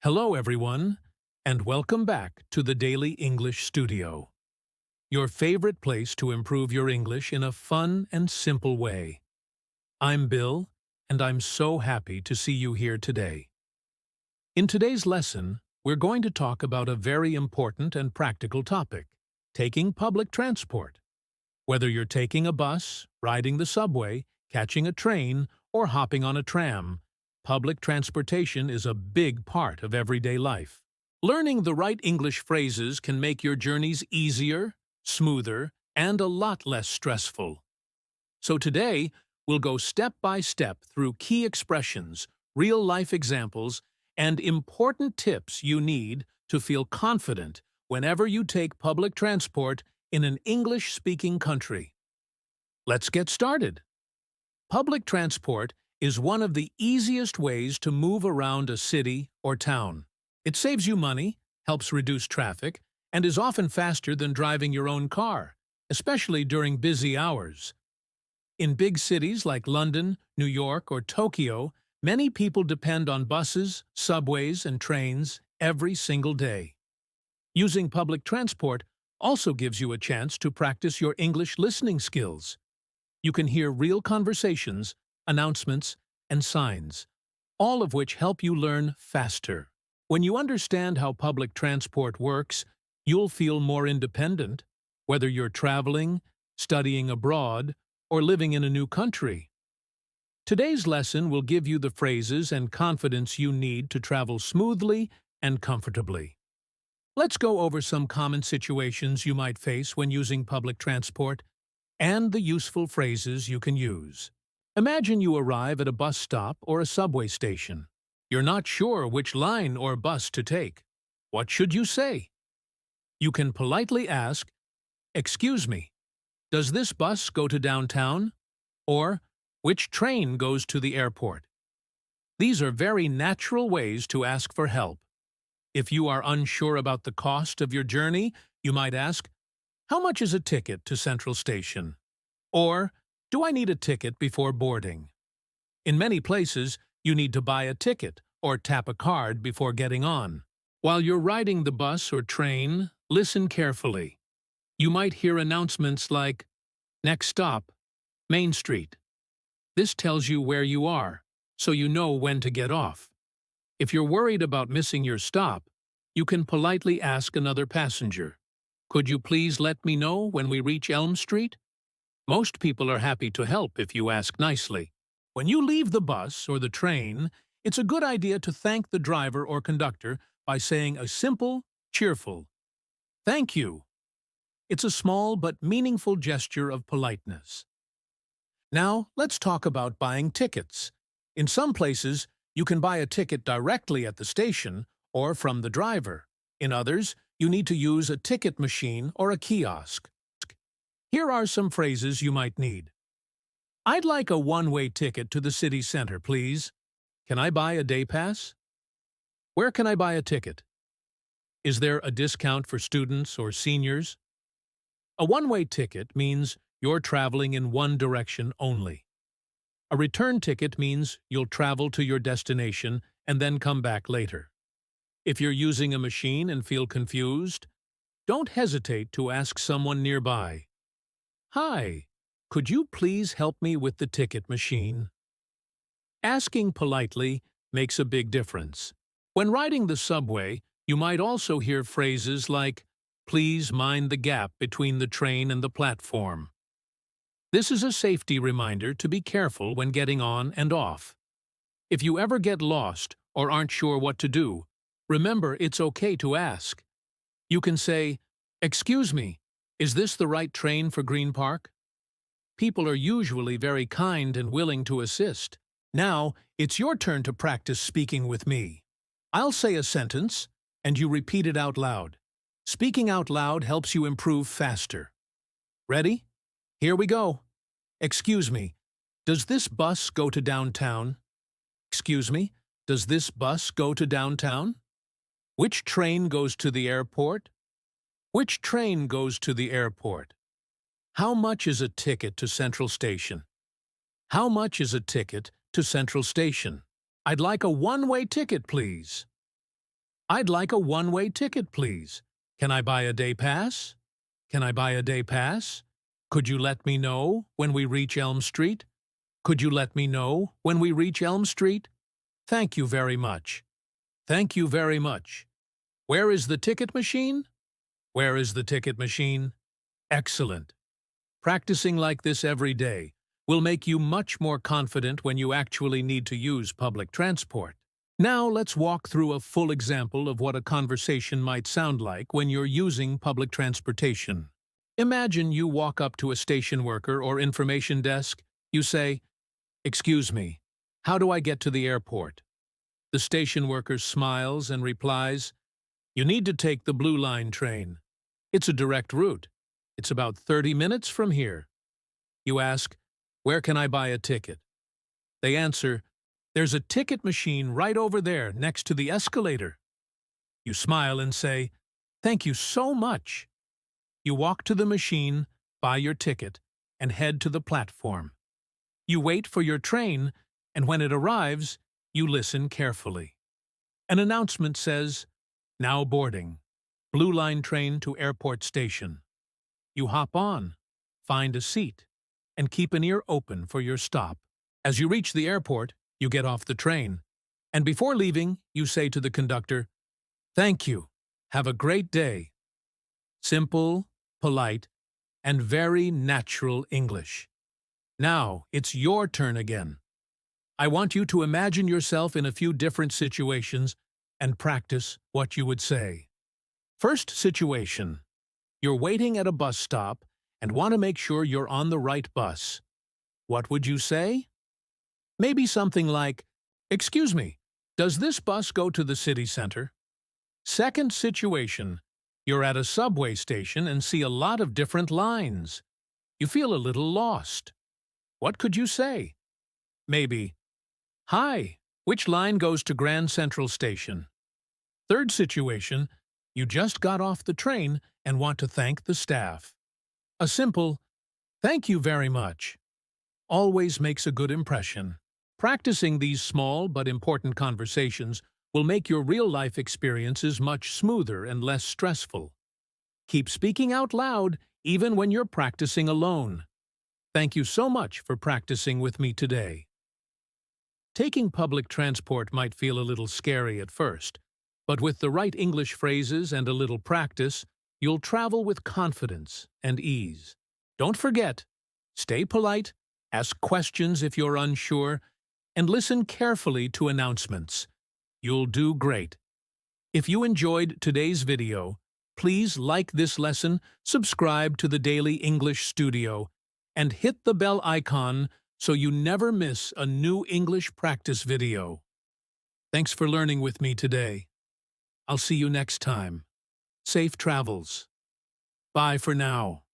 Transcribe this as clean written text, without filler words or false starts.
Hello, everyone, and welcome back to the Daily English Studio, your favorite place to improve your English in a fun and simple way. I'm Bill, and I'm so happy to see you here today. In today's lesson, we're going to talk about a very important and practical topic, taking public transport. Whether you're taking a bus, riding the subway, catching a train, or hopping on a tram, public transportation is a big part of everyday life. Learning the right English phrases can make your journeys easier, smoother, and a lot less stressful. So today, we'll go step by step through key expressions, real-life examples, and important tips you need to feel confident whenever you take public transport in an English-speaking country. Let's get started. Public transport is one of the easiest ways to move around a city or town. It saves you money, helps reduce traffic, and is often faster than driving your own car, especially during busy hours. In big cities like London, New York, or Tokyo, many people depend on buses, subways, and trains every single day. Using public transport also gives you a chance to practice your English listening skills. You can hear real conversations, announcements, and signs, all of which help you learn faster. When you understand how public transport works, you'll feel more independent, whether you're traveling, studying abroad, or living in a new country. Today's lesson will give you the phrases and confidence you need to travel smoothly and comfortably. Let's go over some common situations you might face when using public transport and the useful phrases you can use. Imagine you arrive at a bus stop or a subway station. You're not sure which line or bus to take. What should you say? You can politely ask, "Excuse me, does this bus go to downtown?" Or, "Which train goes to the airport?" These are very natural ways to ask for help. If you are unsure about the cost of your journey, you might ask, "How much is a ticket to Central Station?" Or, "Do I need a ticket before boarding?" In many places, you need to buy a ticket or tap a card before getting on. While you're riding the bus or train, listen carefully. You might hear announcements like, "Next stop, Main Street." This tells you where you are, so you know when to get off. If you're worried about missing your stop, you can politely ask another passenger, "Could you please let me know when we reach Elm Street?" Most people are happy to help if you ask nicely. When you leave the bus or the train, it's a good idea to thank the driver or conductor by saying a simple, cheerful, "Thank you." It's a small but meaningful gesture of politeness. Now, let's talk about buying tickets. In some places, you can buy a ticket directly at the station or from the driver. In others, you need to use a ticket machine or a kiosk. Here are some phrases you might need. "I'd like a one-way ticket to the city center, please. Can I buy a day pass?" "Where can I buy a ticket?" "Is there a discount for students or seniors?" A one-way ticket means you're traveling in one direction only. A return ticket means you'll travel to your destination and then come back later. If you're using a machine and feel confused, don't hesitate to ask someone nearby, "Hi, could you please help me with the ticket machine?" Asking politely makes a big difference. When riding the subway, you might also hear phrases like, "Please mind the gap between the train and the platform." This is a safety reminder to be careful when getting on and off. If you ever get lost or aren't sure what to do, remember it's okay to ask. You can say, "Excuse me, is this the right train for Green Park?" People are usually very kind and willing to assist. Now, it's your turn to practice speaking with me. I'll say a sentence, and you repeat it out loud. Speaking out loud helps you improve faster. Ready? Here we go. "Excuse me, does this bus go to downtown?" "Excuse me, does this bus go to downtown?" "Which train goes to the airport?" "Which train goes to the airport?" "How much is a ticket to Central Station?" "How much is a ticket to Central Station?" "I'd like a one-way ticket, please." I'd like a one-way ticket, please. Can I buy a day pass? Can I buy a day pass? Could you let me know when we reach Elm Street? Could you let me know when we reach Elm Street? Thank you very much. Thank you very much. Where is the ticket machine? Where is the ticket machine? Excellent. Practicing like this every day will make you much more confident when you actually need to use public transport. Now let's walk through a full example of what a conversation might sound like when you're using public transportation. Imagine you walk up to a station worker or information desk. You say, "Excuse me, how do I get to the airport?" The station worker smiles and replies, "You need to take the Blue Line train. It's a direct route. It's about 30 minutes from here." You ask, "Where can I buy a ticket?" They answer, "There's a ticket machine right over there next to the escalator." You smile and say, "Thank you so much." You walk to the machine, buy your ticket, and head to the platform. You wait for your train, and when it arrives, you listen carefully. An announcement says, "Now boarding. Blue Line train to airport station." You hop on, find a seat, and keep an ear open for your stop. As you reach the airport, you get off the train, and before leaving, you say to the conductor, "Thank you. Have a great day." Simple, polite, and very natural English. Now, it's your turn again. I want you to imagine yourself in a few different situations and practice what you would say. First situation. You're waiting at a bus stop and want to make sure you're on the right bus. What would you say? Maybe something like, "Excuse me, does this bus go to the city center?" Second situation. You're at a subway station and see a lot of different lines. You feel a little lost. What could you say? Maybe, "Hi, which line goes to Grand Central Station?" Third situation, you just got off the train and want to thank the staff. A simple, "Thank you very much," always makes a good impression. Practicing these small but important conversations will make your real-life experiences much smoother and less stressful. Keep speaking out loud even when you're practicing alone. Thank you so much for practicing with me today. Taking public transport might feel a little scary at first, but with the right English phrases and a little practice, you'll travel with confidence and ease. Don't forget, stay polite, ask questions if you're unsure, and listen carefully to announcements. You'll do great. If you enjoyed today's video, please like this lesson, subscribe to the Daily English Studio, and hit the bell icon so you never miss a new English practice video. Thanks for learning with me today. I'll see you next time. Safe travels. Bye for now.